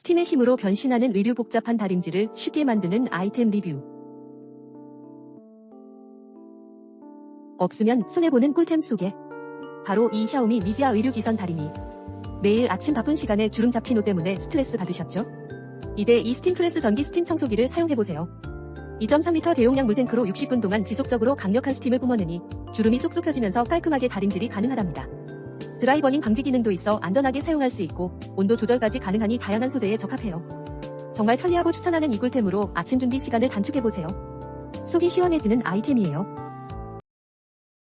스팀의 힘으로 변신하는 의류 복잡한 다림질을 쉽게 만드는 아이템 리뷰. 없으면 손해보는 꿀템 소개. 바로 이 샤오미 미지아 의류 기선 다리미. 매일 아침 바쁜 시간에 주름 잡힌 옷 때문에 스트레스 받으셨죠? 이제 이 스팀 플러스 전기 스팀 청소기를 사용해보세요. 2.3L 대용량 물탱크로 60분 동안 지속적으로 강력한 스팀을 뿜어내니 주름이 쏙쏙 펴지면서 깔끔하게 다림질이 가능하답니다. 드라이 버닝 방지 기능도 있어 안전하게 사용할 수 있고 온도 조절까지 가능하니 다양한 소재에 적합해요. 정말 편리하고 추천하는 이 꿀템으로 아침 준비 시간을 단축해보세요. 속이 시원해지는 아이템이에요.